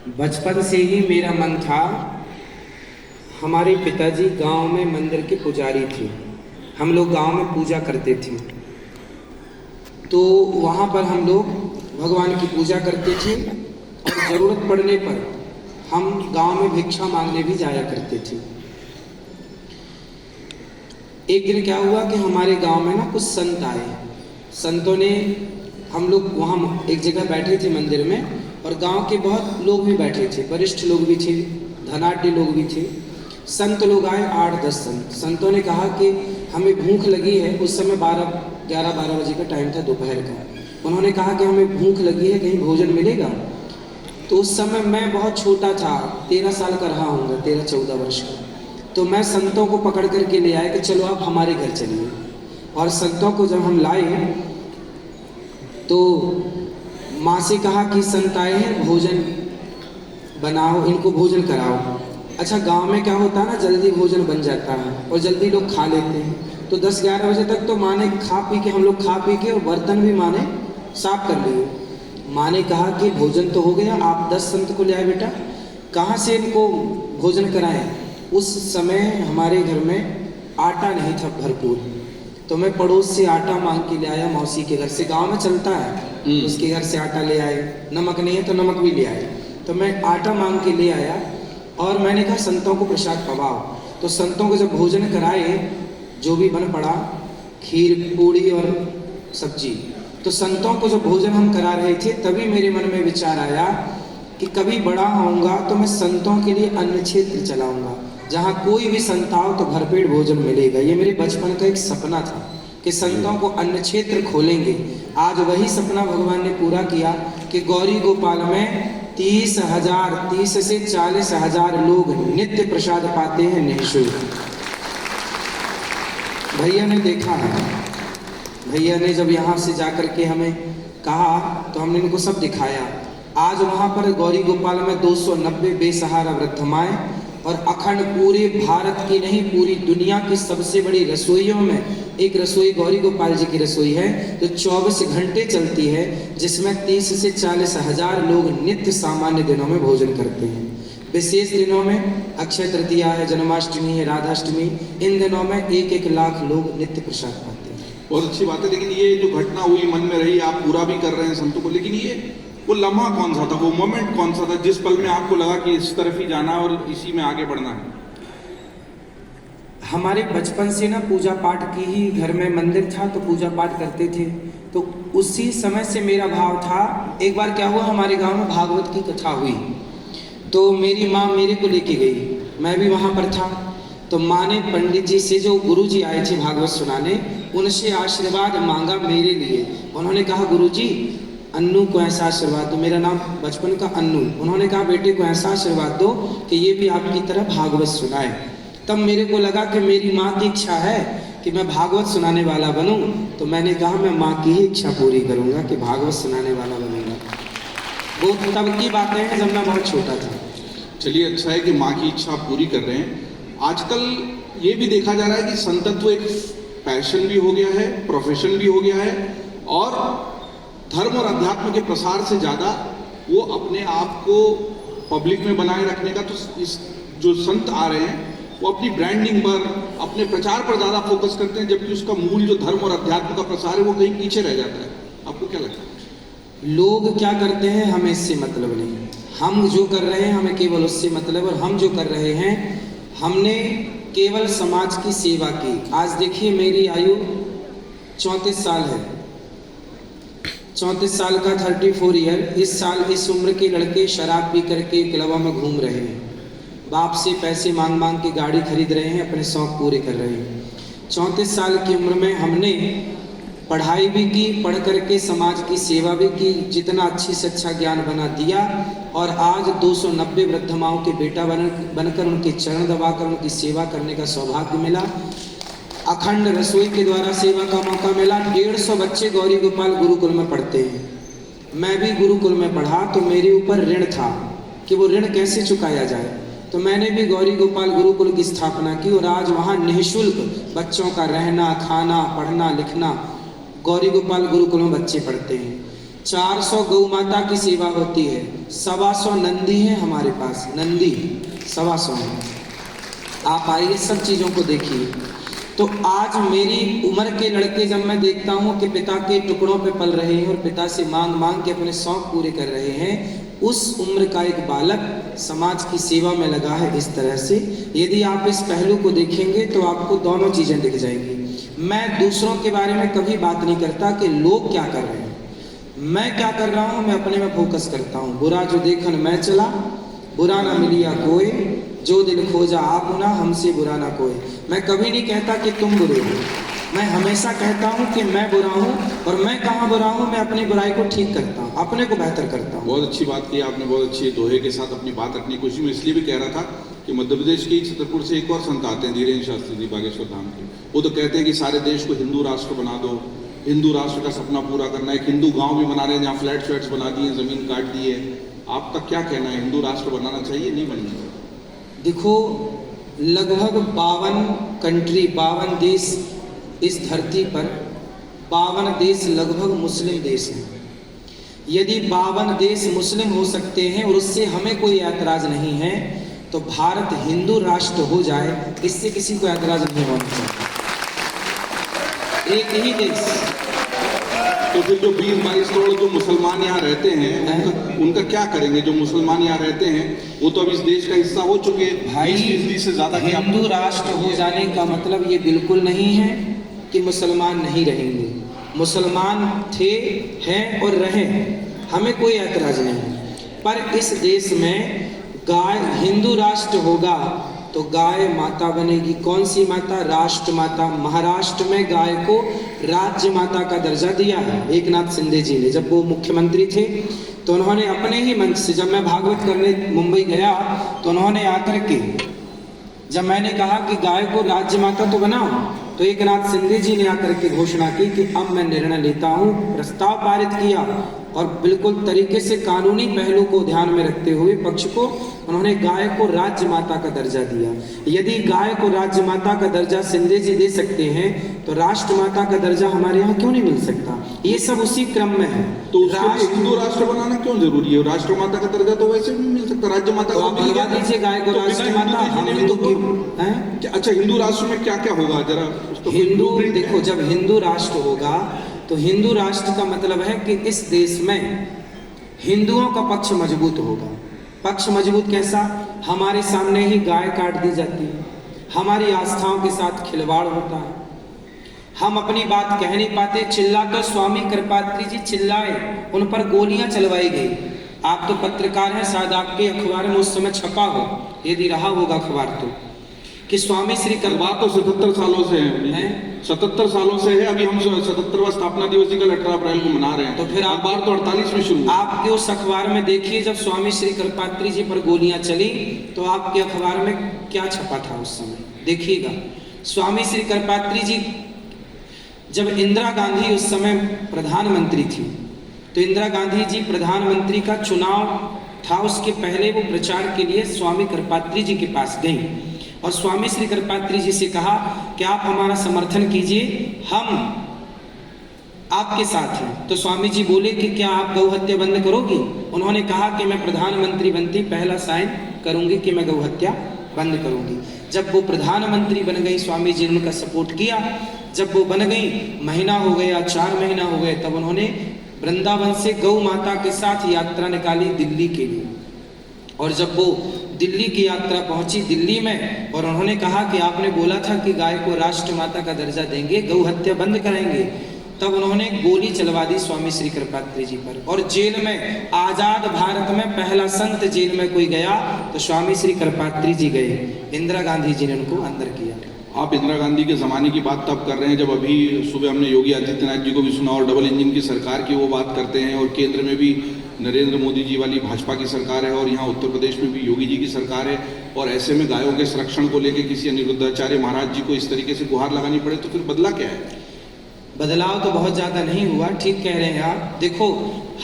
बचपन से ही मेरा मन था। हमारे पिताजी गांव में मंदिर के पुजारी थे। हम लोग गांव में पूजा करते थे, तो वहाँ पर हम लोग भगवान की पूजा करते थे और ज़रूरत पड़ने पर हम गांव में भिक्षा मांगने भी जाया करते थे। एक दिन क्या हुआ कि हमारे गांव में ना कुछ संत आए। संतों ने, हम लोग वहाँ एक जगह बैठे थे मंदिर में, और गांव के बहुत लोग भी बैठे थे, वरिष्ठ लोग भी थे, धनाढ्य लोग भी थे। संत लोग आए, 8-10 संत। संतों ने कहा कि हमें भूख लगी है। उस समय 11-12 बजे का टाइम था, दोपहर का। उन्होंने कहा कि हमें भूख लगी है, कहीं भोजन मिलेगा। तो उस समय मैं बहुत छोटा था, 13 साल का रहा होऊंगा, 13-14 वर्ष का। तो मैं संतों को पकड़ करके ले आया कि चलो आप हमारे घर चलिए। और संतों को जब हम लाए तो माँ से कहा कि संत आए हैं, भोजन बनाओ, इनको भोजन कराओ। अच्छा, गांव में क्या होता है ना, जल्दी भोजन बन जाता है और जल्दी लोग खा लेते हैं। तो 10-11 बजे तक तो माँ ने हम लोग खा पी के, और बर्तन भी माँ ने साफ कर लिए। माँ ने कहा कि भोजन तो हो गया, आप 10 संत को ले आए बेटा, कहाँ से इनको भोजन कराएं। उस समय हमारे घर में आटा नहीं था भरपूर, तो मैं पड़ोस से आटा मांग के ले आया, मौसी के घर से, गांव में चलता है, उसके घर से आटा ले आए। नमक नहीं है तो नमक भी ले आए। तो मैं आटा मांग के ले आया और मैंने कहा संतों को प्रसाद पवाओ। तो संतों को जब भोजन कराए, जो भी बन पड़ा, खीर, पूड़ी और सब्जी। तो संतों को जब भोजन हम करा रहे थे, तभी मेरे मन में विचार आया कि कभी बड़ा होऊंगा तो मैं संतों के लिए अन्न क्षेत्र चलाऊंगा, जहाँ कोई भी संत आओ तो भरपेट भोजन मिलेगा। ये मेरे बचपन का एक सपना था कि संतों को अन्न क्षेत्र खोलेंगे। आज वही सपना भगवान ने पूरा किया कि गौरी गोपाल में 30 से 40 हजार लोग नित्य प्रसाद पाते हैं निःशुल्क। भैया ने देखा है, भैया ने जब यहाँ से जाकर के हमें कहा तो हमने इनको सब दिखाया। आज वहाँ पर गौरी गोपाल में 290 बेसहारा वृद्ध माएँ और अखंड पूरे भारत की नहीं, पूरी दुनिया की सबसे बड़ी रसोइयों में एक रसोई गौरी गोपाल जी की रसोई है, जो 24 घंटे चलती है, जिसमें 30 से 40 हजार लोग नित्य सामान्य दिनों में भोजन करते हैं। विशेष दिनों में अक्षय तृतीया है, जन्माष्टमी है, राधाष्टमी, इन दिनों में 1-1 लाख लोग नित्य प्रसाद पाते हैं। बहुत अच्छी बात है। लेकिन ये जो घटना हुई मन में रही, आप पूरा भी कर रहे हैं संतों को, लेकिन ये वो लम्हा कौन सा था, वो मोमेंट कौन सा था जिस पल में आपको लगा कि इस तरफ ही जाना है और इसी में आगे बढ़ना है? हमारे बचपन से ना पूजा पाठ की ही, घर में मंदिर था तो पूजा पाठ करते थे, तो उसी समय से मेरा भाव था। एक बार क्या हुआ, हमारे गांव में भागवत की कथा हुई, तो मेरी माँ मेरे को लेके गई, मैं भी वहाँ पर था। तो माँ ने पंडित जी से, जो गुरु जी आए थे भागवत सुनाने, उनसे आशीर्वाद मांगा मेरे लिए। उन्होंने कहा गुरु जी, अन्नू को ऐसा आशीर्वाद दो, मेरा नाम बचपन का अन्नू। उन्होंने कहा बेटे को ऐसा आशीर्वाद दो कि ये भी आपकी तरह भागवत सुनाए। तब मेरे को लगा कि मेरी माँ की इच्छा है कि मैं भागवत सुनाने वाला बनूं, तो मैंने कहा मैं माँ की ही इच्छा पूरी करूंगा कि भागवत सुनाने वाला बनूंगा। वो तब की बातें हैं जब मैं बहुत छोटा था। चलिए, अच्छा है कि माँ की इच्छा पूरी कर रहे हैं। आजकल ये भी देखा जा रहा है कि संतत्व एक पैशन भी हो गया है, प्रोफेशन भी हो गया है, और धर्म और अध्यात्म के प्रसार से ज़्यादा वो अपने आप को पब्लिक में बनाए रखने का, तो इस जो संत आ रहे हैं वो अपनी ब्रांडिंग पर, अपने प्रचार पर ज़्यादा फोकस करते हैं, जबकि उसका मूल जो धर्म और अध्यात्म का प्रसार है वो कहीं पीछे रह जाता है। आपको क्या लगता है? लोग क्या करते हैं, हमें इससे मतलब नहीं। हम जो कर रहे हैं हमें केवल उससे मतलब, और हम जो कर रहे हैं, हमने केवल समाज की सेवा की। आज देखिए मेरी आयु 34 साल है, 34 साल का 34 ईयर। इस साल इस उम्र के लड़के शराब पी करके क्लबों में घूम रहे हैं, बाप से पैसे मांग मांग के गाड़ी खरीद रहे हैं, अपने शौक पूरे कर रहे हैं। 34 साल की उम्र में हमने पढ़ाई भी की, पढ़ करके समाज की सेवा भी की, जितना अच्छी से अच्छा ज्ञान बना दिया, और आज 290 वृद्ध माओं के बेटा बनकर उनके चरण दबाकर उनकी सेवा करने का सौभाग्य मिला। अखंड रसोई के द्वारा सेवा का मौका मिला। 150 बच्चे गौरी गोपाल गुरुकुल में पढ़ते हैं। मैं भी गुरुकुल में पढ़ा, तो मेरे ऊपर ऋण था कि वो ऋण कैसे चुकाया जाए। तो मैंने भी गौरी गोपाल गुरुकुल की स्थापना की, और आज वहाँ निःशुल्क बच्चों का रहना, खाना, पढ़ना, लिखना, गौरी गोपाल गुरुकुल में बच्चे पढ़ते हैं। 400 गौ माता की सेवा होती है, 125 नंदी है हमारे पास, नंदी 125 है। आप आइए सब चीज़ों को देखिए। तो आज मेरी उम्र के लड़के जब मैं देखता हूँ कि पिता के टुकड़ों पे पल रहे हैं और पिता से मांग मांग के अपने शौक पूरे कर रहे हैं, उस उम्र का एक बालक समाज की सेवा में लगा है इस तरह से। यदि आप इस पहलू को देखेंगे तो आपको दोनों चीज़ें दिख जाएंगी। मैं दूसरों के बारे में कभी बात नहीं करता कि लोग क्या कर रहे हैं, मैं क्या कर रहा हूँ, मैं अपने में फोकस करता हूँ। बुरा जो देखन मैं चला, बुरा ना मिलिया कोई, जो दिल खोजा आप ना, हमसे बुरा ना कोई। मैं कभी नहीं कहता कि तुम बुरे हो, मैं हमेशा कहता हूँ कि मैं बुरा हूँ, और मैं कहाँ बुरा हूँ, मैं अपनी बुराई को ठीक करता हूँ, अपने को बेहतर करता हूँ। बहुत अच्छी बात की आपने, बहुत अच्छी दोहे के साथ अपनी बात रखने की कोशिश। मैं इसलिए भी कह रहा था कि मध्य प्रदेश के छतरपुर से एक और संत आते हैं, धीरेन्द्र शास्त्री जी, बागेश्वर धाम के। वो तो कहते हैं कि सारे देश को हिंदू राष्ट्र बना दो, हिंदू राष्ट्र का सपना पूरा करना है। एक हिंदू गांव भी बना रहे हैं जहाँ फ्लैट्स बना दिए, जमीन काट दी है। आपका क्या कहना है, हिंदू राष्ट्र बनाना चाहिए नहीं बनना चाहिए? देखो, लगभग 52 कंट्री, 52 देश इस धरती पर, 52 देश लगभग मुस्लिम देश हैं। यदि 52 देश मुस्लिम हो सकते हैं और उससे हमें कोई ऐतराज़ नहीं है, तो भारत हिंदू राष्ट्र हो जाए, इससे किसी को ऐतराज़ नहीं होना चाहिए। एक ही देश। तो फिर जो 20-22 करोड़ जो मुसलमान यहाँ रहते हैं, उनका क्या करेंगे? जो मुसलमान यहाँ रहते हैं वो तो अब इस देश का हिस्सा हो चुके हैं। भाई, 20% से ज्यादा हिंदू राष्ट्र हो जाने का मतलब ये बिल्कुल नहीं है कि मुसलमान नहीं रहेंगे। मुसलमान थे, हैं और रहें, हमें कोई ऐतराज नहीं। पर इस देश में गाय, हिंदू राष्ट्र होगा तो गाय माता बनेगी। कौन सी माता? राष्ट्र माता। महाराष्ट्र में गाय को राज्य माता का दर्जा दिया है एकनाथ शिंदे जी ने। जब वो मुख्यमंत्री थे तो उन्होंने अपने ही मंच से, जब मैं भागवत करने मुंबई गया तो उन्होंने आकर के, जब मैंने कहा कि गाय को राज्य माता तो बनाओ, तो एकनाथ शिंदे जी ने आकर के घोषणा की कि अब मैं निर्णय लेता हूं, प्रस्ताव पारित किया और बिल्कुल तरीके से कानूनी पहलू को ध्यान में रखते हुए पक्ष को उन्होंने गाय को राज्य माता का दर्जा दिया। यदि गाय को राज्य माता का दर्जा शिंदे जी दे सकते हैं तो राष्ट्र माता का दर्जा हमारे यहाँ क्यों नहीं मिल सकता? ये सब उसी क्रम में है। तो उसके लिए हिंदू राष्ट्र बनाना क्यों जरूरी है? राष्ट्र माता का दर्जा तो वैसे भी मिल सकता, राज्य माता तो को आप बनवा दीजिए गाय को राष्ट्र माता। हम हिंदू हैं। अच्छा, हिंदू राष्ट्र में क्या क्या होगा जरा? हिंदू, देखो, जब हिंदू राष्ट्र होगा तो हिंदू राष्ट्र का मतलब है कि इस देश में हिंदुओं का पक्ष मजबूत होगा। पक्ष मजबूत कैसा? हमारे सामने ही गाय काट दी जाती है, हमारी आस्थाओं के साथ खिलवाड़ होता है, हम अपनी बात कह नहीं पाते। चिल्ला तो स्वामी कृपात्री जी चिल्लाए, उन पर गोलियां चलवाई गई। आप तो पत्रकार हैं, शायद आपके अखबार में उस समय छपा हो, यदि रहा होगा अखबार तो, कि स्वामी श्री बात तो 77 सालों से है, 77 सालों से है। अभी हम 77वां स्थापना दिवस कल 18 अप्रैल को मना रहे हैं। तो फिर अखबार तो 48 में शुरू। आपके उस अखबार में देखिए, जब स्वामी श्री कृपात्री जी पर गोलियां चली तो आपके अखबार में क्या छपा था उस समय, देखिएगा। स्वामी श्री कृपात्री जी, जब इंदिरा गांधी उस समय प्रधानमंत्री थी, तो इंदिरा गांधी जी प्रधानमंत्री का चुनाव था, उसके पहले वो प्रचार के लिए स्वामी कृपात्री जी के पास गई और स्वामी श्री कृपात्री जी से कहा कि आप हमारा समर्थन कीजिए, हम आपके साथ हैं। तो स्वामी जी बोले कि क्या आप गौ हत्या बंद करोगी? उन्होंने कहा कि मैं प्रधानमंत्री बनती पहला साइन करूंगी कि मैं गौ हत्या बंद करूंगी। जब वो प्रधानमंत्री बन गई, स्वामी जी ने उनका सपोर्ट किया। जब वो बन गई, महीना हो गया, 4 महीना हो गए, तब उन्होंने वृंदावन से गौ माता के साथ यात्रा निकाली दिल्ली के लिए। और जब वो दिल्ली की यात्रा पहुंची दिल्ली में, और उन्होंने कहा कि आपने बोला था कि गाय को राष्ट्र माता का दर्जा देंगे, गौ हत्या बंद करेंगे, तब उन्होंने गोली चलवा दी स्वामी श्री कृपात्री जी पर। और जेल में, आजाद भारत में पहला संत जेल में कोई गया तो स्वामी श्री कृपात्री जी गए, इंदिरा गांधी जी ने उनको अंदर किया। आप इंदिरा गांधी के ज़माने की बात तब कर रहे हैं जब अभी सुबह हमने योगी आदित्यनाथ जी को भी सुना और डबल इंजन की सरकार की वो बात करते हैं, और केंद्र में भी नरेंद्र मोदी जी वाली भाजपा की सरकार है और यहाँ उत्तर प्रदेश में भी योगी जी की सरकार है। और ऐसे में गायों के संरक्षण को लेकर किसी अनिरुद्धाचार्य महाराज जी को इस तरीके से गुहार लगानी पड़े तो फिर बदला क्या है? बदलाव तो बहुत ज़्यादा नहीं हुआ, ठीक कह रहे हैं आप। देखो,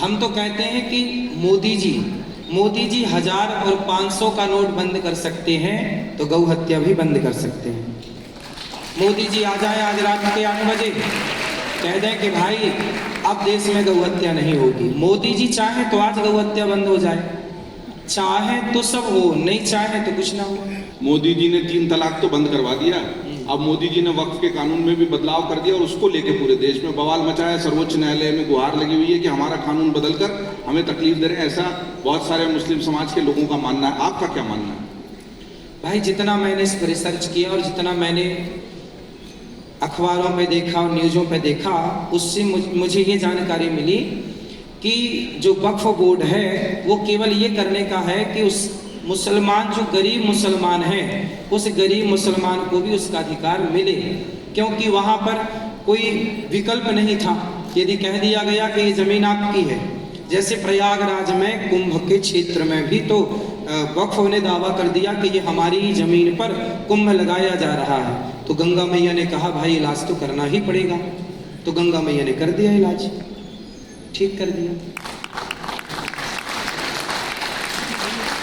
हम तो कहते हैं कि मोदी जी 1000 और 500 का नोट बंद कर सकते हैं तो गौ हत्या भी बंद कर सकते हैं। मोदी जी आ जाए आज रात के 8 बजे, कह दें कि भाई अब देश में गौ हत्या नहीं होगी। मोदी जी चाहे तो आज गौ हत्या बंद हो जाए, चाहे तो सब हो, नहीं चाहे तो कुछ ना हो। मोदी जी ने 3 तलाक तो बंद करवा दिया, अब मोदी जी ने वक्फ के कानून में भी बदलाव कर दिया और उसको लेके पूरे देश में बवाल मचाया। सर्वोच्च न्यायालय में गुहार लगी हुई है कि हमारा कानून बदलकर हमें तकलीफ दे रहे हैं। ऐसा बहुत सारे मुस्लिम समाज के लोगों का मानना है। आपका क्या मानना है? भाई जितना मैंने इस पर रिसर्च किया और जितना मैंने अखबारों पे देखा और न्यूज़ों पे देखा, उससे मुझे ये जानकारी मिली कि जो वक्फ बोर्ड है वो केवल ये करने का है कि उस मुसलमान, जो गरीब मुसलमान है, उस गरीब मुसलमान को भी उसका अधिकार मिले, क्योंकि वहाँ पर कोई विकल्प नहीं था। यदि कह दिया गया कि ये ज़मीन आपकी है, जैसे प्रयागराज में कुंभ के क्षेत्र में भी तो वक्फ ने दावा कर दिया कि ये हमारी ही ज़मीन पर कुंभ लगाया जा रहा है, तो गंगा मैया ने कहा भाई इलाज तो करना ही पड़ेगा, तो गंगा मैया ने कर दिया इलाज, ठीक कर दिया।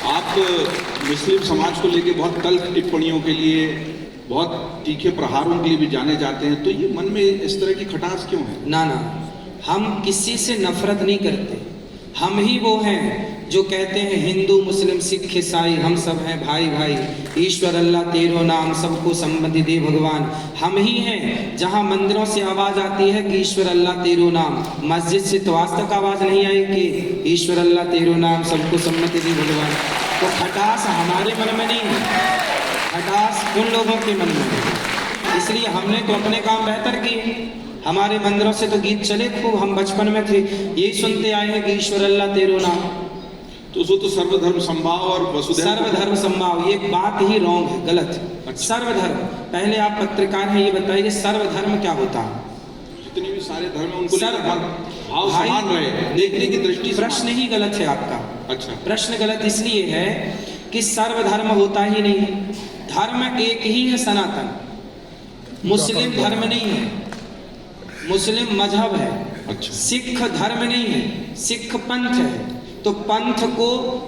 आप मुस्लिम समाज को लेके बहुत तल्ख टिप्पणियों के लिए, बहुत तीखे प्रहारों के लिए भी जाने जाते हैं, तो ये मन में इस तरह की खटास क्यों है? ना ना, हम किसी से नफरत नहीं करते। हम ही वो हैं जो कहते हैं हिंदू मुस्लिम सिख ईसाई हम सब हैं भाई भाई, ईश्वर अल्लाह तेरो नाम सबको सम्मति दे भगवान। हम ही हैं जहाँ मंदिरों से आवाज़ आती है कि ईश्वर अल्लाह तेरो नाम, मस्जिद से तो आज तक आवाज़ नहीं आई कि ईश्वर अल्लाह तेरो नाम सबको सम्मति दे भगवान। तो खटास हमारे मन में नहीं है, खटास उन लोगों के मन में है। इसलिए हमने तो अपने काम बेहतर किए। हमारे मंदिरों से तो गीत चले खूब, हम बचपन में थे यही सुनते आए हैं कि ईश्वर अल्लाह तेरो नाम। तो उसको तो सर्वधर्म संभाव और वसुधैव, सर्वधर्म संभाव, ये बात ही रॉन्ग है, गलत। अच्छा। सर्वधर्म, पहले आप पत्रकार हैं, ये बताइए सर्वधर्म क्या होता है? जितने भी सारे धर्म हैं उनको सर्व- भाव भाई, समान रहे, देखने की दृष्टि प्रश्न समान। ही गलत है आपका। अच्छा, प्रश्न गलत इसलिए है कि सर्वधर्म होता ही नहीं। धर्म एक ही है, सनातन। मुस्लिम धर्म नहीं है, मुस्लिम मजहब है। अच्छा। सिख धर्म नहीं है, सिख पंथ है। तो पंथ को,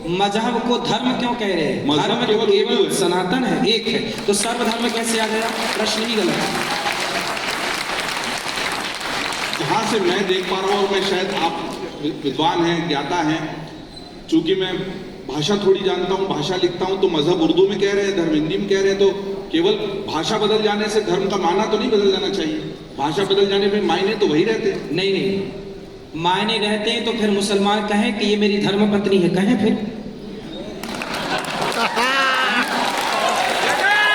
मजहब को धर्म क्यों कह रहे हैं? मजहब धर्म केवल तो उर्दू केवल है। सनातन है, एक है, तो सर्वधर्म कैसे आ गया? प्रश्न ही गलत है। जहाँ से मैं देख पा रहा हूँ, और मैं शायद आप विद्वान हैं, ज्ञाता हैं, चूंकि मैं भाषा थोड़ी जानता हूँ, भाषा लिखता हूँ, तो मजहब उर्दू में कह रहे हैं, धर्म हिंदी में कह रहे हैं, तो केवल भाषा बदल जाने से धर्म का माना तो नहीं बदल जाना चाहिए। भाषा बदल जाने में मायने तो वही रहते हैं। नहीं नहीं, मायने रहते हैं तो फिर मुसलमान कहें कि ये मेरी धर्म पत्नी है, कहें फिर।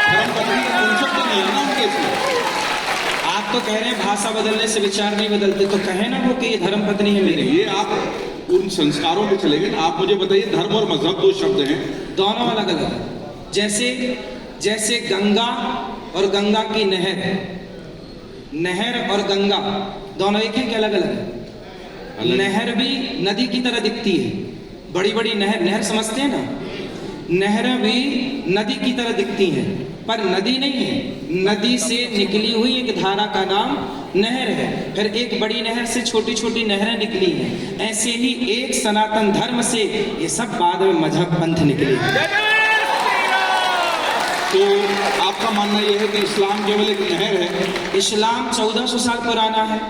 धर्म पत्नी का concept तो नहीं है ना उनके इसमें। आप तो कह रहे हैं भाषा बदलने से विचार नहीं बदलते, तो कहे ना वो कि ये धर्म पत्नी है मेरी। ये आप उन संस्कारों पे चले गए ना। आप मुझे बताइए, धर्म और मजहब दो शब्द हैं, दोनों अलग अलग है। जैसे गंगा और गंगा की नहर, नहर और गंगा दोनों एक है कि अलग अलग है? अलग। नहर भी नदी की तरह दिखती है, बड़ी बड़ी नहर, नहर समझते हैं ना, नहर भी नदी की तरह दिखती हैं, पर नदी नहीं है। नदी से निकली हुई एक धारा का नाम नहर है, फिर एक बड़ी नहर से छोटी छोटी नहरें निकली हैं। ऐसे ही एक सनातन धर्म से ये सब बाद में मजहब पंथ निकले हैं। तो आपका मानना यह है कि इस्लाम केवल एक नहर है? इस्लाम 1400 साल पुराना है,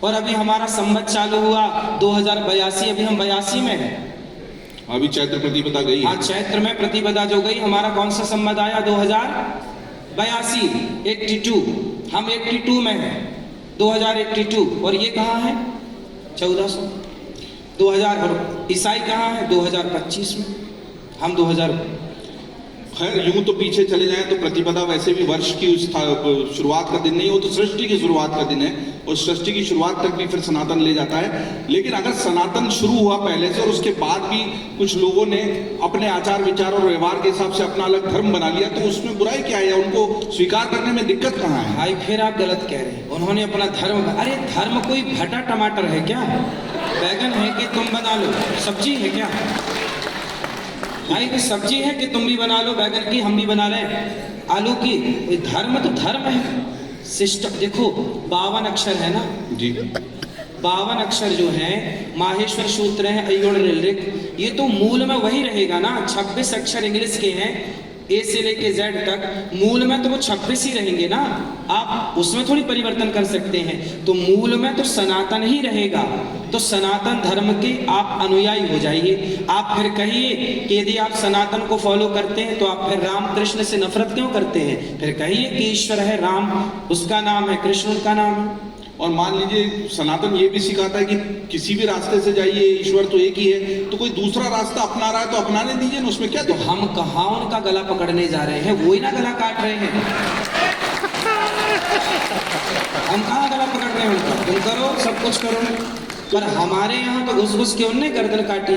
और अभी हमारा संवत चालू हुआ 2082, अभी हम 82 में हैं। अभी चैत्र प्रतिपदा गई है। आज चैत्र में प्रतिपदा जो गई, हमारा कौन सा संवत आया? 2082, 82, हम 82 में हैं, 2082। और ये कहाँ है? 1400। 2000 और ईसाई कहाँ है? 2025 में, हम 2000। खैर यूं तो पीछे चले जाएं तो प्रतिपदा वैसे भी वर्ष की शुरुआत का दिन नहीं, वो तो सृष्टि की शुरुआत का दिन है, और सृष्टि की शुरुआत तक भी फिर सनातन ले जाता है। लेकिन अगर सनातन शुरू हुआ पहले से और उसके बाद भी कुछ लोगों ने अपने आचार विचार और व्यवहार के हिसाब से अपना अलग धर्म बना लिया, तो उसमें बुराई क्या है? उनको स्वीकार करने में दिक्कत कहाँ है? भाई फिर आप गलत कह रहे हैं, उन्होंने अपना धर्म, अरे धर्म कोई भटा टमाटर है क्या? बैगन है कि तुम बना लो, सब्जी है क्या? भाई कोई सब्जी है कि तुम भी बना लो बैगन की, हम भी बना लें आलू की। धर्म तो धर्म है, सिस्टम। देखो 52 अक्षर है ना जी, 52 अक्षर जो हैं, माहेश्वर सूत्र हैं, अयोड़ ऋक, ये तो मूल में वही रहेगा ना। 26 अक्षर इंग्लिश के हैं, ए से लेके जेड तक मूल में तो वो 26 ही रहेंगे ना, आप उसमें थोड़ी परिवर्तन कर सकते हैं। तो मूल में तो सनातन ही रहेगा। तो सनातन धर्म के आप अनुयायी हो जाइए। आप फिर कहिए कि यदि आप सनातन को फॉलो करते हैं तो आप फिर राम कृष्ण से नफरत क्यों करते हैं? फिर कहिए कि ईश्वर है राम, उसका नाम है कृष्ण, उनका नाम है। और मान लीजिए सनातन ये भी सिखाता है कि किसी भी रास्ते से जाइए, ईश्वर तो एक ही है, तो कोई दूसरा रास्ता अपना रहा है तो अपनाने दीजिए ना, उसमें क्या। तो हम कहाँ उनका गला पकड़ने जा रहे हैं, वो ही ना गला काट रहे हैं। हम कहाँ गला पकड़ रहे हैं उनका? तुम करो, सब कुछ करो, पर हमारे यहाँ तो घुस घुस के उनने गर्दन काटी।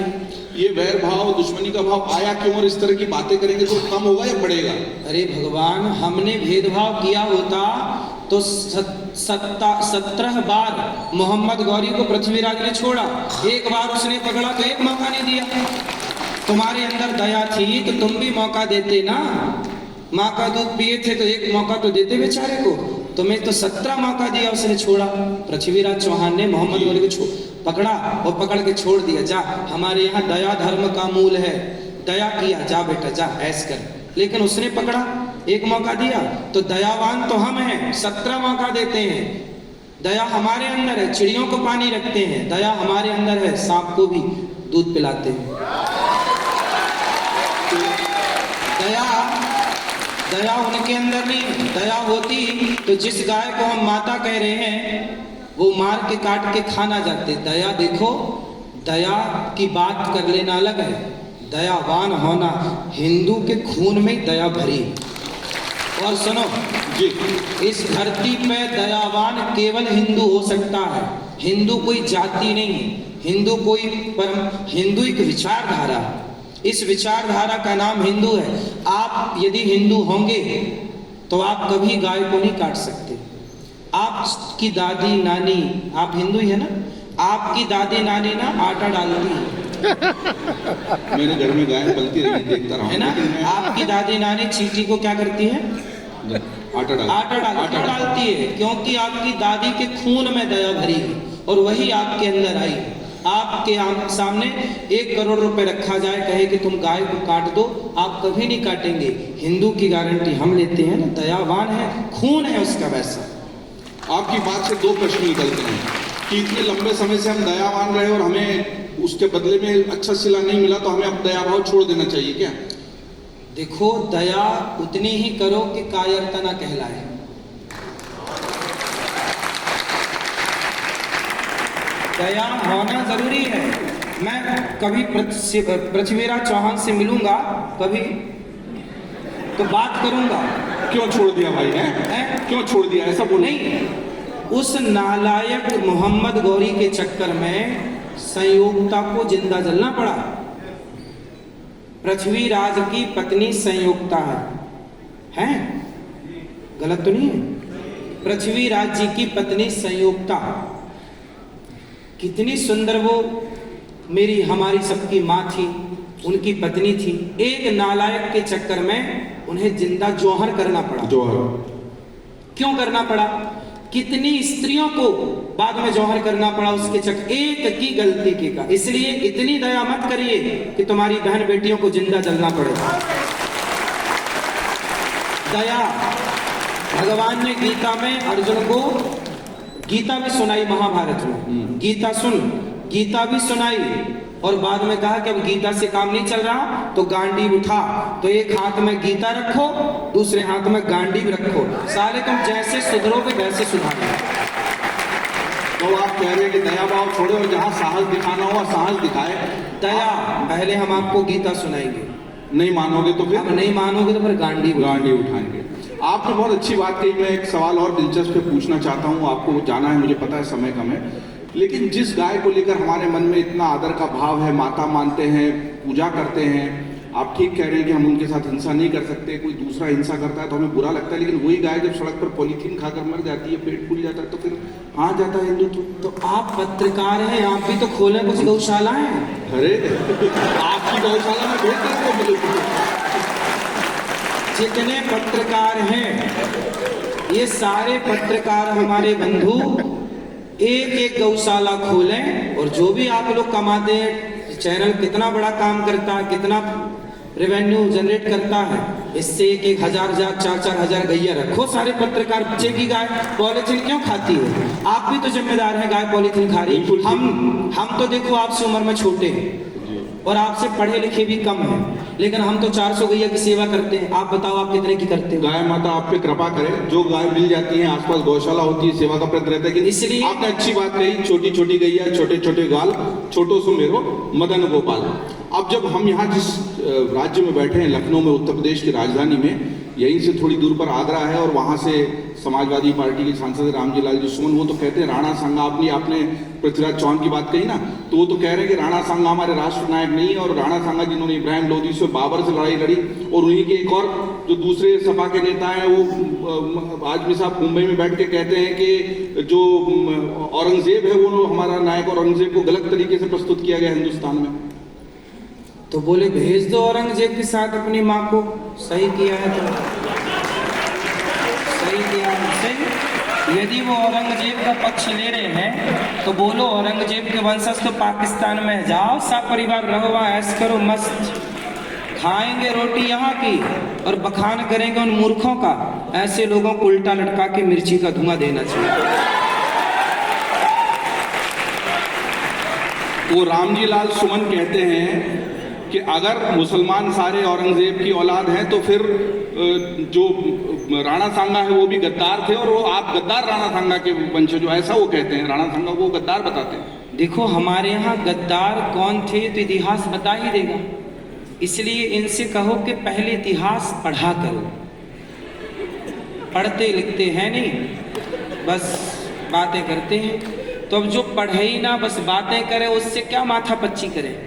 ये वैर भाव, दुश्मनी का भाव आया क्यों? और इस तरह की बातें करेंगे तो कम होगा या बढ़ेगा? अरे भगवान, हमने भेदभाव किया होता तो 17 बार मोहम्मद गौरी को पृथ्वीराज ने छोड़ा, एक बार उसने पकड़ा तो एक मौका नहीं दिया। तुम्हारे अंदर दया थी तो तुम भी मौका देते ना। माँ का दूध पिए थे तो एक मौका तो देते बेचारे को। तुम्हें तो 17 मौका दिया, उसने छोड़ा। पृथ्वीराज चौहान ने मोहम्मद गौरी को पकड़ा और पकड़ के छोड़ दिया। जा, हमारे यहाँ दया धर्म का मूल है, दया किया, जा बेटा जा, ऐश कर। लेकिन उसने पकड़ा, एक मौका दिया, तो दयावान तो हम हैं, 17 मौका देते हैं। दया हमारे अंदर है, चिड़ियों को पानी रखते हैं। दया हमारे अंदर है, सांप को भी दूध पिलाते हैं। दया उनके अंदर नहीं। दया होती तो जिस गाय को हम माता कह रहे हैं वो मार के काट के खाना जाते। दया देखो, दया की बात कर लेना अलग है, दयावान होना, हिंदू के खून में दया भरी। और सुनो जी, इस धरती पे दयावान केवल हिंदू हो सकता है। हिंदू कोई जाति नहीं है, हिंदू कोई परम, हिंदू एक विचारधारा, इस विचारधारा का नाम हिंदू है। आप यदि हिंदू होंगे तो आप कभी गाय को नहीं काट सकते। आपकी दादी नानी, आप हिंदू ही है ना, आपकी दादी नानी ना आटा डालती है। मेरे घर में गाय पलती रही, देखता रहा है ना। आपकी दादी नानी चींटी को क्या करती है? आटा डालती है, क्योंकि आपकी दादी के खून में दया भरी है और वही आपके अंदर आई। आपके सामने 1 करोड़ रुपए रखा जाए, कहे कि तुम गाय को काट दो, आप कभी नहीं काटेंगे। हिंदू की गारंटी हम लेते हैं ना, दयावान है, खून है उसका वैसा। आपकी बात से 2 प्रश्न निकलते हैं कि इतने लंबे समय से हम दयावान रहे और हमें उसके बदले में अच्छा सिला नहीं मिला, तो हमें अब दया भाव छोड़ देना चाहिए क्या? देखो, दया उतनी ही करो कि कायरता ना कहलाए। दया होना जरूरी है। मैं कभी पृथ्वीराज चौहान से मिलूंगा कभी तो बात करूंगा। क्यों छोड़ दिया भाई है? क्यों छोड़ दिया ऐसा बोल? नहीं, उस नालायक मोहम्मद गौरी के चक्कर में संयोक्ता को जिंदा जलना पड़ा। पृथ्वीराज की पत्नी संयोक्ता है? गलत तो नहीं है? पृथ्वीराज जी की पत्नी संयोक्ता, कितनी सुंदर वो मेरी हमारी सबकी माँ थी, उनकी पत्नी थी। एक नालायक के चक्कर में उन्हें जिंदा जौहर करना पड़ा। जौहर क्यों करना पड़ा? कितनी स्त्रियों को बाद में जौहर करना पड़ा उसके चक्कर, एक की गलती की का। इसलिए इतनी दया मत करिए कि तुम्हारी बहन बेटियों को जिंदा जलना पड़े। दया, भगवान ने गीता में अर्जुन को गीता भी सुनाई, महाभारत में गीता सुन, गीता भी सुनाई, और बाद में कहा कि अब गीता से काम नहीं चल रहा तो गांडीव उठा। तो एक हाथ में गीता रखो, दूसरे हाथ में गांडीव रखो, साले तुम जैसे सुधरोगे वैसे सुधारोगे। तो आप कह रहे हैं कि दया भाव छोड़े और जहां साहस दिखाना हो साहस दिखाए। दया, पहले हम आपको गीता सुनाएंगे, नहीं मानोगे तो फिर? अब नहीं मानोगे तो फिर गांडीव उठाएंगे। आपने बहुत अच्छी बात कही। मैं एक सवाल और दिलचस्प पूछना चाहता हूँ, आपको जाना है, मुझे पता है समय कम है, लेकिन जिस गाय को लेकर हमारे मन में इतना आदर का भाव है, माता मानते हैं, पूजा करते हैं, आप ठीक कह रहे हैं कि हम उनके साथ हिंसा नहीं कर सकते, कोई दूसरा हिंसा करता है तो हमें बुरा लगता है, लेकिन वही गाय जब सड़क पर पॉलीथीन खाकर मर जाती है, पेट फूल जाता है, तो फिर कहाँ जाता है हिंदुत्व? तो आप पत्रकार हैं, आप भी तो खोलें कुछ गौशालाएं। अरे आपकी गौशाला में भेज देते मिले। जितने पत्रकार हैं, ये सारे पत्रकार हमारे बंधु एक एक गौशाला खोलें, और जो भी आप लोग कमाते हैं, चैनल कितना बड़ा काम करता है, कितना रेवेन्यू जनरेट करता है, इससे एक हजार चार चार हजार गैया रखो सारे पत्रकार। बच्चे की गाय पॉलीथीन क्यों खाती है? आप भी तो जिम्मेदार हैं, गाय पॉलीथीन खा रही है। हम तो देखो आपसे उम्र में छोटे हैं और आपसे पढ़े लिखे भी कम हैं, लेकिन हम तो 400 गैया की सेवा करते हैं। आप बताओ आप कितने की करते हो? गाय माता आप पे कृपा करे, जो गाय मिल जाती है आसपास गौशाला होती है, सेवा का प्रयत्न रहता है कि इसलिए आपने अच्छी बात कही, छोटी छोटी गैया, छोटे छोटे गाल, छोटो सो मेरो मदन गोपाल। अब जब हम यहाँ जिस राज्य में बैठे हैं, लखनऊ में, उत्तर प्रदेश की राजधानी में, यहीं से थोड़ी दूर पर आगरा है और वहाँ से समाजवादी पार्टी के सांसद रामजी लाल जी सुमन, वो तो कहते हैं राणा सांगा, आपने पृथ्वीराज चौहान की बात कही ना, तो वो तो कह रहे हैं कि राणा सांगा हमारे राष्ट्र नायक नहीं है, और राणा सांगा जिन्होंने इब्राहिम लोधी से, बाबर से लड़ाई लड़ी, और उन्हीं के एक और जो दूसरे सपा के नेता हैं वो आजमी साहब मुंबई में बैठ के कहते हैं कि जो औरंगजेब है वो हमारा नायक, औरंगजेब को गलत तरीके से प्रस्तुत किया गया हिंदुस्तान में। तो बोले भेज दो औरंगजेब के साथ अपनी माँ को। सही किया है, तो सही किया है, सही। यदि वो औरंगजेब का पक्ष ले रहे हैं तो बोलो औरंगजेब के वंशज तो पाकिस्तान में जाओ, सब परिवार रहो वहाँ, ऐश करो, मस्त खाएंगे रोटी यहाँ की और बखान करेंगे उन मूर्खों का। ऐसे लोगों को उल्टा लटका के मिर्ची का धुआं देना चाहिए। वो रामजी लाल सुमन कहते हैं कि अगर मुसलमान सारे औरंगजेब की औलाद हैं तो फिर जो राणा सांगा है वो भी गद्दार थे, और वो आप गद्दार राणा सांगा के वंशज, ऐसा वो कहते हैं। राणा सांगा को गद्दार बताते हैं। देखो हमारे यहाँ गद्दार कौन थे तो इतिहास बता ही देगा, इसलिए इनसे कहो कि पहले इतिहास पढ़ा करो। पढ़ते लिखते हैं नहीं, बस बातें करते हैं। तो अब जो पढ़े ही ना बस बातें करे, उससे क्या माथा पच्ची करे।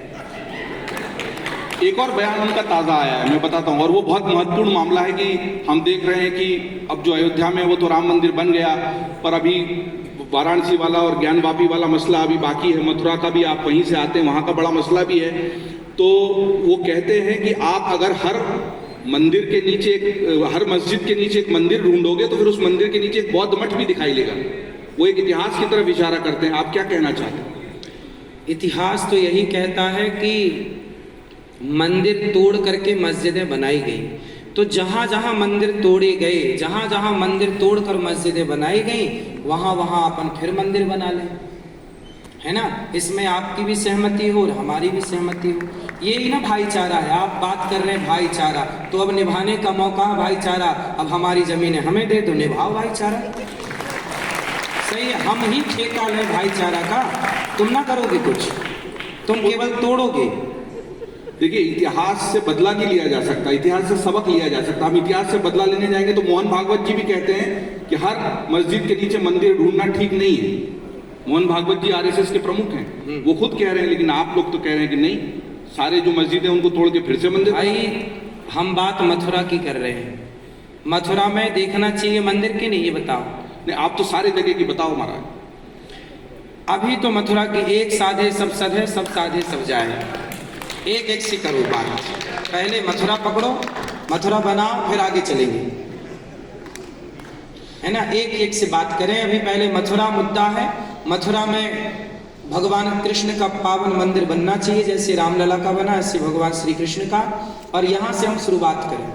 एक और बयान उनका ताज़ा आया है, मैं बताता हूँ, और वो बहुत महत्वपूर्ण मामला है कि हम देख रहे हैं कि अब जो अयोध्या में वो तो राम मंदिर बन गया, पर अभी वाराणसी वाला और ज्ञानवापी वाला मसला अभी बाकी है। मथुरा का भी, आप वहीं से आते हैं, वहाँ का बड़ा मसला भी है। तो वो कहते हैं कि आप अगर हर मंदिर के नीचे, हर मस्जिद के नीचे एक मंदिर ढूंढोगे तो फिर उस मंदिर के नीचे एक बौद्ध मठ भी दिखाई देगा। वो एक इतिहास की तरफ इशारा करते हैं। आप क्या कहना चाहते हैं? इतिहास तो यही कहता है कि मंदिर तोड़ करके मस्जिदें बनाई गई। तो जहाँ जहाँ मंदिर तोड़े गए, जहाँ जहाँ मंदिर तोड़कर मस्जिदें बनाई गई, वहाँ वहाँ अपन फिर मंदिर बना लें, है ना। इसमें आपकी भी सहमति हो और हमारी भी सहमति हो। यही ना भाईचारा है। आप बात कर रहे हैं भाईचारा, तो अब निभाने का मौका है भाईचारा। अब हमारी जमीनें हमें दे दो, निभाओ भाईचारा। सही है, हम ही ठेका लें भाईचारा का। तुम ना करोगे कुछ, तुम केवल तोड़ोगे। देखिए, इतिहास से बदला नहीं लिया जा सकता, इतिहास से सबक लिया जा सकता। हम इतिहास से बदला लेने जाएंगे तो मोहन भागवत जी भी कहते हैं कि हर मस्जिद के नीचे मंदिर ढूंढना ठीक नहीं है। मोहन भागवत जी आरएसएस के प्रमुख हैं, वो खुद कह रहे हैं, लेकिन आप लोग तो कह रहे हैं कि नहीं, सारे जो मस्जिद है उनको तोड़ के फिर से मंदिर। भाई हम बात मथुरा की कर रहे हैं, मथुरा में देखना चाहिए मंदिर की नहीं, ये बताओ। नहीं, आप तो सारे जगह की बताओ महाराज। अभी तो मथुरा की एक साधे सब सधे, सब साधे सब जाए। एक एक सी करो बात। पहले मथुरा पकड़ो, मथुरा बनाओ, फिर आगे चलेंगे, है ना। एक एक से बात करें। अभी पहले मथुरा मुद्दा है। मथुरा में भगवान कृष्ण का पावन मंदिर बनना चाहिए, जैसे रामलला का बना, ऐसे भगवान श्री कृष्ण का। और यहाँ से हम शुरुआत करें।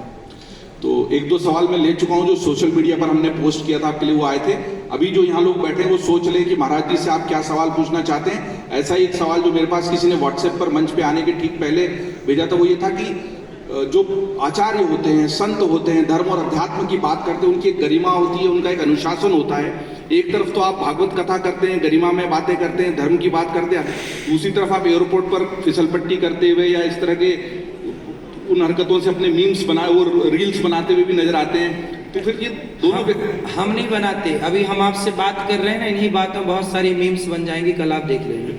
तो एक दो सवाल मैं ले चुका हूँ जो सोशल मीडिया पर हमने पोस्ट किया था, आपके लिए वो आए थे। अभी जो यहाँ लोग बैठे हैं वो सोच लें कि महाराज जी से आप क्या सवाल पूछना चाहते हैं। ऐसा ही एक सवाल जो मेरे पास किसी ने व्हाट्सएप पर मंच पे आने के ठीक पहले भेजा था, वो ये था कि जो आचार्य होते हैं, संत होते हैं, धर्म और अध्यात्म की बात करते हैं, उनकी एक गरिमा होती है, उनका एक अनुशासन होता है। एक तरफ तो आप भागवत कथा करते हैं, गरिमा में बातें करते हैं, धर्म की बात करते हैं, दूसरी तरफ आप एयरपोर्ट पर फिसलपट्टी करते हुए या इस तरह के उन हरकतों से अपने मीम्स बनाए और रील्स बनाते हुए भी नजर आते हैं। तो फिर ये दोनों हम नहीं बनाते। अभी हम आपसे बात कर रहे हैं ना, इन्हीं बातों बहुत सारी मीम्स बन जाएंगी, कल आप देख लेंगे।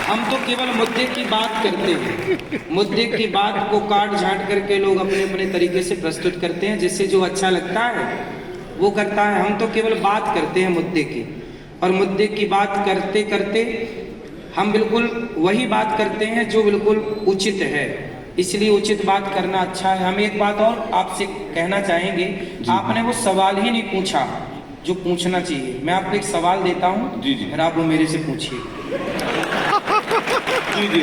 हम तो केवल मुद्दे की बात करते हैं। मुद्दे की बात को काट झांट करके लोग अपने अपने तरीके से प्रस्तुत करते हैं, जिससे जो अच्छा लगता है वो करता है। हम तो केवल बात करते हैं मुद्दे की, और मुद्दे की बात करते करते हम बिल्कुल वही बात करते हैं जो बिल्कुल उचित है। इसलिए उचित बात करना अच्छा है। हम एक बात और आपसे कहना चाहेंगे, आपने वो सवाल ही नहीं पूछा जो पूछना चाहिए। मैं आपको एक सवाल देता हूँ, जी, फिर आप वो मेरे से पूछिए। जी।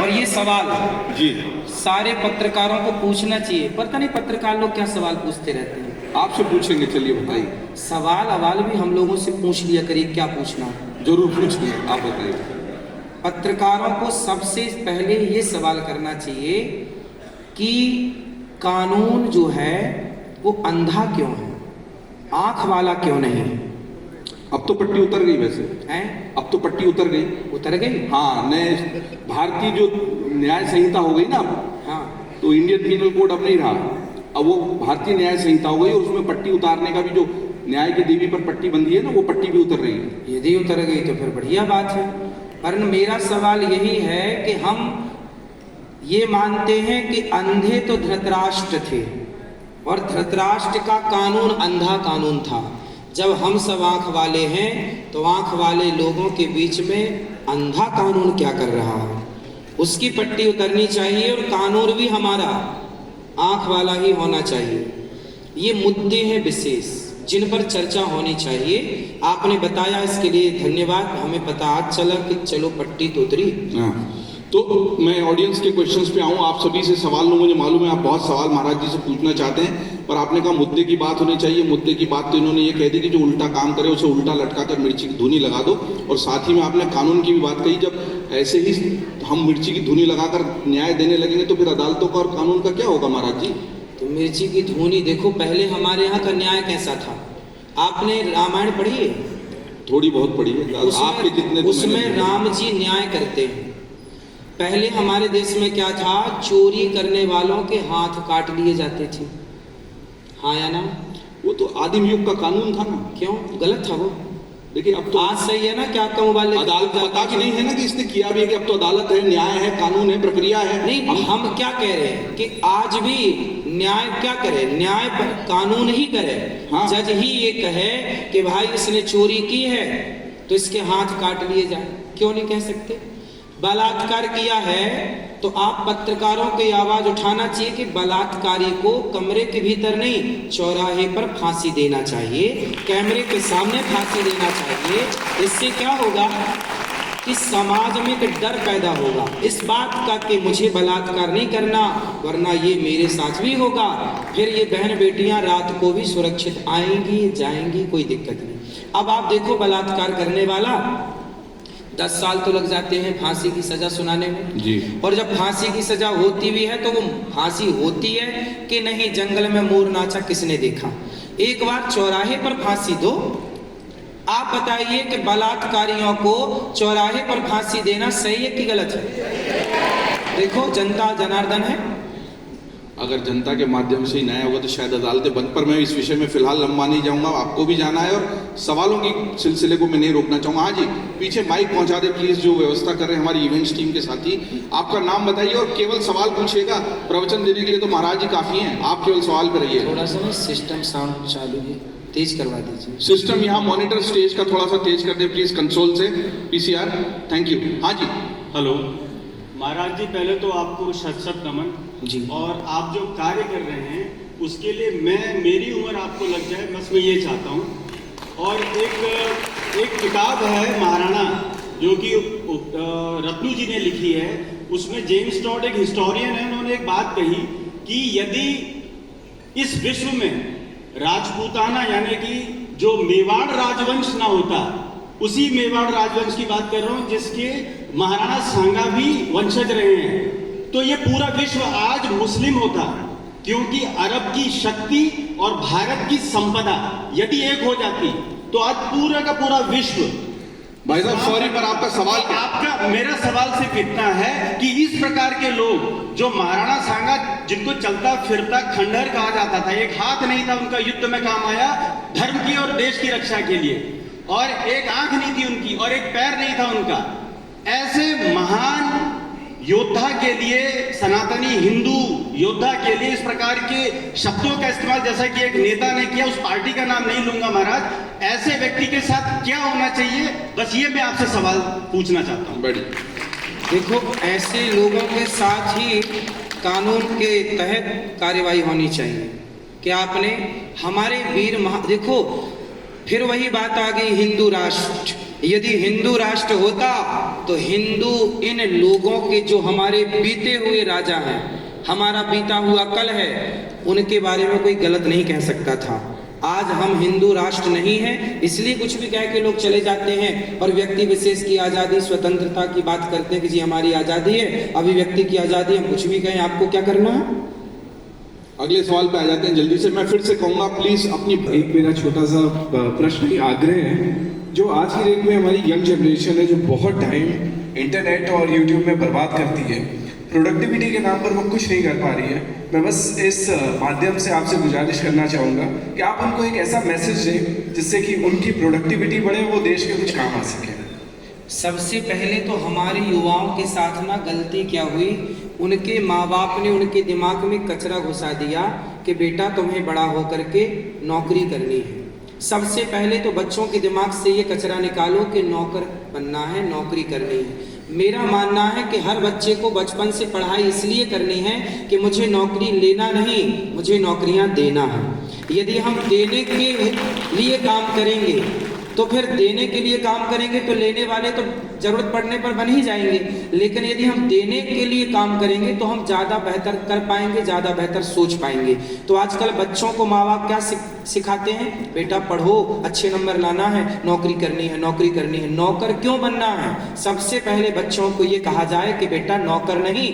और ये सवाल जी सारे पत्रकारों को पूछना चाहिए। पता नहीं पत्रकार लोग क्या सवाल पूछते रहते हैं। आपसे पूछेंगे, चलिए बताइए। सवाल अवाल भी हम लोगों से पूछ लिया करिए, क्या पूछना। जरूर पूछिए, आप बताइए। पत्रकारों को सबसे पहले ये सवाल करना चाहिए कि कानून जो है वो अंधा क्यों है, आंख वाला क्यों नहीं है। अब तो पट्टी उतर गई वैसे हैं? अब तो पट्टी उतर गई। उतर गई? हाँ, नए भारतीय जो न्याय संहिता हो गई ना, हाँ, तो इंडियन पीनल कोड अब नहीं रहा, अब वो भारतीय न्याय संहिता हो गई और उसमें पट्टी उतारने का भी जो न्याय की देवी पर पट्टी बंधी है ना, वो पट्टी भी उतर रही है। यदि उतर गई तो फिर बढ़िया बात है। पर मेरा सवाल यही है कि हम ये मानते हैं कि अंधे तो धृतराष्ट्र थे और धृतराष्ट्र का कानून अंधा कानून था। जब हम सब आंख वाले हैं तो आंख वाले लोगों के बीच में अंधा कानून क्या कर रहा है, उसकी पट्टी उतरनी चाहिए और कानून भी हमारा आंख वाला ही होना चाहिए। ये मुद्दे हैं विशेष जिन पर चर्चा होनी चाहिए। आपने बताया, इसके लिए धन्यवाद। हमें पता आज चला कि चलो पट्टी तो उतरी। हाँ, तो मैं ऑडियंस के क्वेश्चंस पे आऊँ। आप सभी से सवाल लूँ, मुझे मालूम है आप बहुत सवाल महाराज जी से पूछना चाहते हैं, पर आपने कहा मुद्दे की बात होनी चाहिए। मुद्दे की बात तो इन्होंने ये कह दी कि जो उल्टा काम करे उसे उल्टा लटका कर मिर्ची की धुनी लगा दो, और साथ ही में आपने कानून की भी बात कही। जब ऐसे ही हम मिर्ची की धुनी लगाकर न्याय देने लगेंगे तो फिर अदालतों का और कानून का क्या होगा महाराज जी? तो मिर्ची की धुनी देखो, पहले हमारे यहाँ का न्याय कैसा था। आपने रामायण पढ़ी है? थोड़ी बहुत पढ़ी है, आपके जितने तो उसमें मैंने- राम जी न्याय करते हैं। पहले हमारे देश में क्या था, चोरी करने वालों के हाथ काट लिए जाते थे, हाँ या ना? वो तो आदिम युग का कानून था ना। क्यों गलत था वो? देखिए अब तो आज सही है ना? क्या आपका मोबाइल लेके अदालत पता भी नहीं है ना कि इसने किया भी है, कि अब तो अदालत है, न्याय है, कानून है, प्रक्रिया है। नहीं, हम क्या कह रहे हैं कि आज भी न्याय क्या करे, न्याय पर कानून ही करे। हाँ। जज ही ये कहे कि भाई इसने चोरी की है तो इसके हाथ काट लिए जाए, क्यों नहीं कह सकते? बलात्कार किया है तो आप पत्रकारों की आवाज उठाना चाहिए कि बलात्कारी को कमरे के भीतर नहीं, चौराहे पर फांसी देना चाहिए, कैमरे के सामने फांसी देना चाहिए। इससे क्या होगा कि समाज में एक डर पैदा होगा इस बात का कि मुझे बलात्कार नहीं करना वरना ये मेरे साथ भी होगा। फिर ये बहन बेटियां रात को भी सुरक्षित आएंगी जाएंगी, कोई दिक्कत नहीं। अब आप देखो, बलात्कार करने वाला 10 साल तो लग जाते हैं फांसी की सजा सुनाने में जी। और जब फांसी की सजा होती भी है तो वो फांसी होती है कि नहीं, जंगल में मोर नाचा किसने देखा। एक बार चौराहे पर फांसी दो। आप बताइए कि बलात्कारियों को चौराहे पर फांसी देना सही है कि गलत है? देखो, जनता जनार्दन है। अगर जनता के माध्यम से ही न्याय होगा तो शायद अदालतें बंद। पर मैं इस विषय में फिलहाल लंबा नहीं जाऊंगा, आपको भी जाना है और सवालों की सिलसिले को मैं नहीं रोकना चाहूंगा। हाँ जी, पीछे माइक पहुंचा दे प्लीज, जो व्यवस्था कर रहे हैं हमारी इवेंट्स टीम के साथी। आपका नाम बताइए और केवल सवाल पूछिएगा, प्रवचन देने के लिए तो महाराज जी काफी हैं, आप केवल सवाल पर रहिए। थोड़ा सा सिस्टम साउंड चालू है, तेज करवा दीजिए। सिस्टम यहाँ मॉनिटर स्टेज का थोड़ा सा तेज कर दे प्लीज, कंसोल से पीसीआर। Thank you. हाँ जी। हेलो महाराज जी, पहले तो आपको शत नमन जी। और आप जो कार्य कर रहे हैं उसके लिए मेरी उम्र आपको लग जाए, बस मैं ये चाहता हूँ। और एक किताब है महाराणा जो कि रत्नू जी ने लिखी है, उसमें जेम्स टॉड एक हिस्टोरियन है, उन्होंने एक बात कही कि यदि इस विश्व में राजपूताना यानी कि जो मेवाड़ राजवंश ना होता, उसी मेवाड़ राजवंश की बात कर रहा हूं जिसके महाराणा सांगा भी वंशज रहे हैं, तो ये पूरा विश्व आज मुस्लिम होता, क्योंकि अरब की शक्ति और भारत की संपदा यदि एक हो जाती तो आज पूरा का पूरा विश्व। भाई साहब सॉरी, पर आपका सवाल क्या? आपका मेरा सवाल सिर्फ इतना है कि इस प्रकार के लोग जो महाराणा सांगा, जिनको चलता फिरता खंडहर कहा जाता था, एक हाथ नहीं था उनका, युद्ध में काम आया धर्म की और देश की रक्षा के लिए, और एक आंख नहीं थी उनकी और एक पैर नहीं था उनका, ऐसे महान योद्धा के लिए, सनातनी हिंदू योद्धा के लिए इस प्रकार के शब्दों का इस्तेमाल जैसा कि एक नेता ने किया, उस पार्टी का नाम नहीं लूंगा महाराज, ऐसे व्यक्ति के साथ क्या होना चाहिए, बस ये मैं आपसे सवाल पूछना चाहता हूं। बड़ी देखो, ऐसे लोगों के साथ ही कानून के तहत कार्यवाही होनी चाहिए कि आपने हमारे वीर देखो, फिर वही बात आ गई हिंदू राष्ट्र। यदि हिंदू राष्ट्र होता तो हिंदू इन लोगों के जो हमारे बीते हुए राजा हैं, हमारा बीता हुआ कल है, उनके बारे में कोई गलत नहीं कह सकता था। आज हम हिंदू राष्ट्र नहीं हैं, इसलिए कुछ भी कह के लोग चले जाते हैं और व्यक्ति विशेष की आज़ादी स्वतंत्रता की बात करते हैं कि जी हमारी आज़ादी है, अभिव्यक्ति की आज़ादी, हम कुछ भी कहें, आपको क्या करना है। अगले सवाल पे आ जाते हैं जल्दी से। मैं फिर से कहूंगा प्लीज अपनी एक मेरा छोटा सा प्रश्न आग्रह है, जो आज की डेट में हमारी यंग जनरेशन है जो बहुत टाइम इंटरनेट और यूट्यूब में बर्बाद करती है, प्रोडक्टिविटी के नाम पर वो कुछ नहीं कर पा रही है। मैं बस इस माध्यम से आपसे गुजारिश करना चाहूँगा कि आप उनको एक ऐसा मैसेज दें जिससे कि उनकी प्रोडक्टिविटी बढ़े, वो देश के कुछ काम आ सके। सबसे पहले तो हमारे युवाओं के साथ ना गलती क्या हुई, उनके माँ बाप ने उनके दिमाग में कचरा घुसा दिया कि बेटा तुम्हें बड़ा होकर के नौकरी करनी है। सबसे पहले तो बच्चों के दिमाग से ये कचरा निकालो कि नौकर बनना है, नौकरी करनी है। मेरा मानना है कि हर बच्चे को बचपन से पढ़ाई इसलिए करनी है कि मुझे नौकरी लेना नहीं, मुझे नौकरियां देना है। यदि हम देने के लिए काम करेंगे तो फिर देने के लिए काम करेंगे तो लेने वाले तो जरूरत पड़ने पर बन ही जाएंगे, लेकिन यदि हम देने के लिए काम करेंगे तो हम ज़्यादा बेहतर कर पाएंगे, ज़्यादा बेहतर सोच पाएंगे। तो आजकल बच्चों को माँ बाप क्या सिखाते हैं, बेटा पढ़ो, अच्छे नंबर लाना है, नौकरी करनी है, नौकरी करनी है। नौकर क्यों बनना है? सबसे पहले बच्चों को ये कहा जाए कि बेटा नौकर नहीं,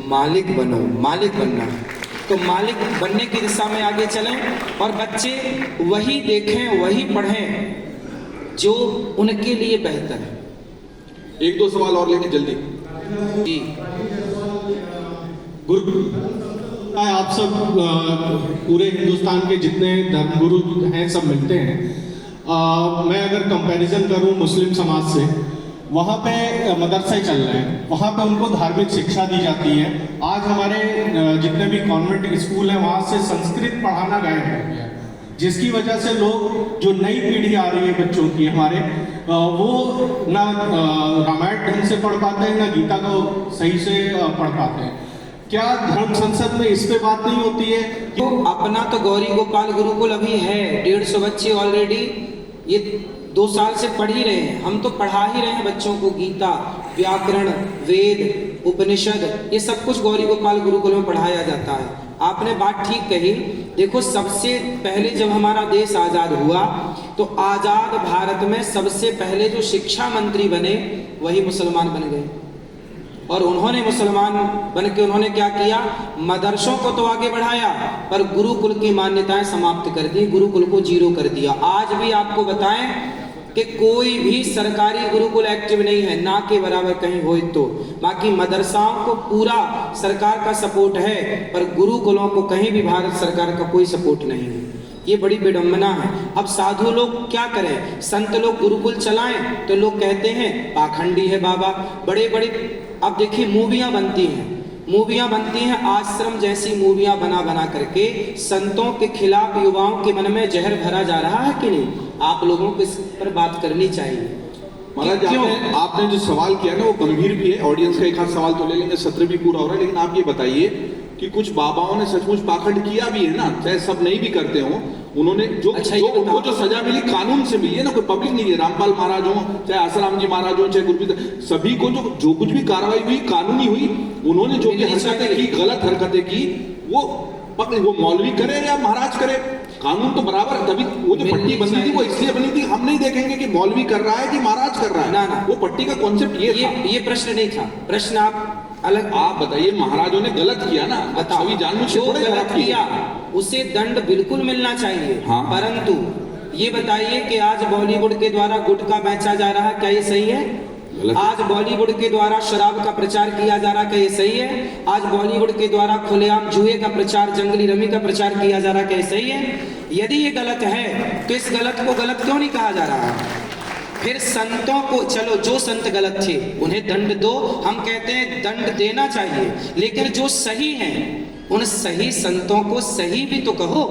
मालिक बनो, मालिक बनना है। तो मालिक बनने की दिशा में आगे चलें और बच्चे वही देखें, वही पढ़ें जो उनके लिए बेहतर है। एक दो सवाल और लेंगे जल्दी जी। गुरु आप सब पूरे हिंदुस्तान के जितने धर्मगुरु हैं सब मिलते हैं। मैं अगर कंपैरिजन करूं मुस्लिम समाज से, वहाँ पे मदरसे चल रहे हैं, वहाँ पे उनको धार्मिक शिक्षा दी जाती है। आज हमारे जितने भी कॉन्वेंट स्कूल हैं वहाँ से संस्कृत पढ़ाना गायब हो गया, जिसकी वजह से लोग, जो नई पीढ़ी आ रही है बच्चों की हमारे, वो ना रामायण ढंग से पढ़ पाते हैं, ना गीता को सही से पढ़ पाते हैं। क्या धर्म संसद में इस पे बात नहीं होती है? तो अपना तो गौरी गोपाल गुरुकुल अभी है, 150 बच्चे ऑलरेडी ये 2 साल से पढ़ ही रहे हैं। हम तो पढ़ा ही रहे हैं बच्चों को गीता, व्याकरण, वेद, उपनिषद, ये सब कुछ गौरी गोपाल गुरुकुल में पढ़ाया जाता है। आपने बात ठीक कही। देखो, सबसे पहले जब हमारा देश आज़ाद हुआ तो आज़ाद भारत में सबसे पहले जो शिक्षा मंत्री बने वही मुसलमान बन गए, और उन्होंने मुसलमान बन के उन्होंने क्या किया, मदरसों को तो आगे बढ़ाया पर गुरुकुल की मान्यताएं समाप्त कर दी, गुरुकुल को जीरो कर दिया। आज भी आपको बताएं कि कोई भी सरकारी गुरुकुल एक्टिव नहीं है, ना के बराबर कहीं हो तो। बाकी मदरसाओं को पूरा सरकार का सपोर्ट है पर गुरुकुलों को कहीं भी भारत सरकार का कोई सपोर्ट नहीं है। ये बड़ी विडंबना है। अब साधु लोग क्या करें, संत लोग गुरुकुल चलाएं तो लोग कहते हैं पाखंडी है बाबा। बड़े बड़े, अब देखिए मूवियाँ बनती हैं, आश्रम जैसी मूवियाँ बना बना करके संतों के खिलाफ युवाओं के मन में जहर भरा जा रहा है कि नहीं? आप लोगों को इस पर बात करनी चाहिए। महाराज, आपने जो सवाल किया ना वो गंभीर भी है। ऑडियंस का एक आध सवाल तो ले लेंगे, सत्र भी पूरा हो रहा है। लेकिन आप ये बताइए कि कुछ बाबाओं ने सचमुच पाखंड किया भी है ना, चाहे सब नहीं भी करते हो, उन्होंने जो उनको जो सजा मिली कानून से मिली है ना, कोई पब्लिक नहीं है। रामपाल महाराज हो, चाहे आसाराम जी महाराज हो, चाहे गुरप्रीत, सभी को जो कुछ भी कार्रवाई हुई कानूनी हुई। उन्होंने जो भी हरकतें की, गलत हरकतें की, वो मौलवी करे या महाराज करे, कानून तो बराबर है। तभी वो जो पट्टी बनी थी वो इसलिए बनी थी, हम नहीं देखेंगे कि मौलवी कर रहा है कि महाराज कर रहा है ना। वो पट्टी का कॉन्सेप्ट ये प्रश्न नहीं था। प्रश्न आप अलग, आप बताइए, महाराजों ने गलत किया ना, बताओ। जो गलत किया उसे दंड बिल्कुल मिलना चाहिए। हाँ। परंतु ये बताइए कि आज बॉलीवुड के द्वारा गुटखा बेचा जा रहा है, क्या ये सही है? आज बॉलीवुड के द्वारा शराब का प्रचार किया जा रहा है, क्या ये सही है? आज बॉलीवुड के द्वारा खुलेआम जुए का प्रचार, जंगली रमी का प्रचार किया जा रहा है, क्या ये सही है? यदि ये गलत है तो इस गलत को गलत क्यों नहीं कहा जा रहा है? फिर संतों को, चलो जो संत गलत थे उन्हें दंड दो, हम कहते हैं दंड देना चाहिए, लेकिन जो सही हैं उन सही संतों को सही भी तो कहो।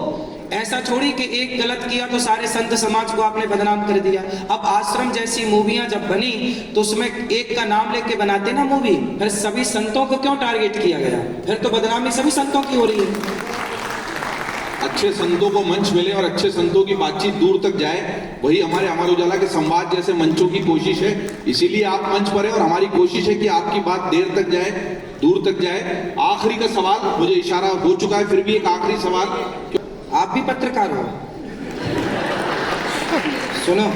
ऐसा छोड़ी कि एक गलत किया तो सारे संत समाज को आपने बदनाम कर दिया। अब आश्रम जैसी मूवियां जब बनी तो उसमें एक का नाम लेके बनाते ना मूवी, फिर सभी संतों को क्यों टारगेट किया गया? फिर तो बदनामी सभी संतों की हो रही है। अच्छे संतों को मंच मिले और अच्छे संतों की बातचीत दूर तक जाए, वही हमारे अमर उजाला के संवाद जैसे मंचों की कोशिश है। इसीलिए आप मंच पर हैं और हमारी कोशिश है कि आपकी बात देर तक जाए, दूर तक जाए। आखिरी का सवाल, मुझे इशारा हो चुका है, फिर भी एक आखिरी सवाल। आप भी पत्रकार हो? सुनो,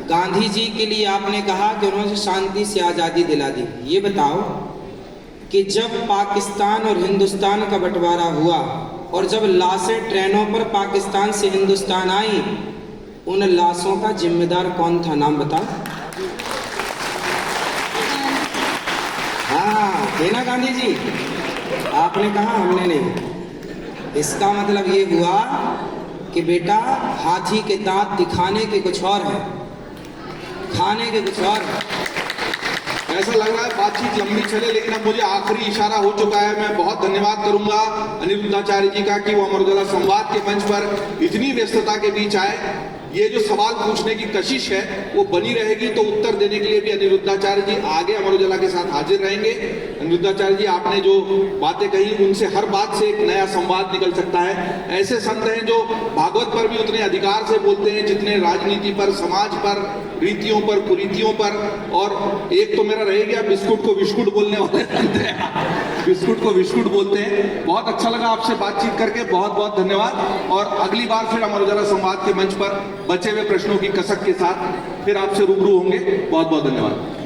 गांधी जी के लिए आपने कहा कि उन्होंने शांति से आज़ादी दिला दी। ये बताओ कि जब पाकिस्तान और हिंदुस्तान का बंटवारा हुआ और जब लाशें ट्रेनों पर पाकिस्तान से हिंदुस्तान आई, उन लाशों का जिम्मेदार कौन था? नाम बताओ। हाँ, थे ना गांधी जी? आपने कहा, हमने नहीं। इसका मतलब ये हुआ कि बेटा, हाथी के दांत दिखाने के कुछ और है, खाने के कुछ और है। ऐसा लग रहा है बातचीत लंबी चले, लेकिन अब मुझे आखिरी इशारा हो चुका है। मैं बहुत धन्यवाद करूंगा अनिरुद्धाचार्य जी का कि वो अमर उजाला संवाद के मंच पर इतनी व्यस्तता के बीच आए। ये जो सवाल पूछने की कशिश है वो बनी रहेगी, तो उत्तर देने के लिए भी अनिरुद्धाचार्य जी आगे अमर उजाला के साथ हाजिर रहेंगे। अनिरुद्धाचार्य जी, आपने जो बातें कही उनसे हर बात से एक नया संवाद निकल सकता है। ऐसे संत हैं जो भागवत पर भी उतने अधिकार से बोलते हैं जितने राजनीति पर, समाज पर, रीतियों पर, कुरीतियों पर। और एक तो मेरा रह गया, बिस्कुट को बिस्कुट बोलने वाले संत हैं, बिस्कुट को बिस्कुट बोलते हैं। बहुत अच्छा लगा आपसे बातचीत करके, बहुत बहुत धन्यवाद। और अगली बार फिर अमर उजाला संवाद के मंच पर बचे हुए प्रश्नों की कसक के साथ फिर आपसे रूबरू होंगे। बहुत बहुत धन्यवाद।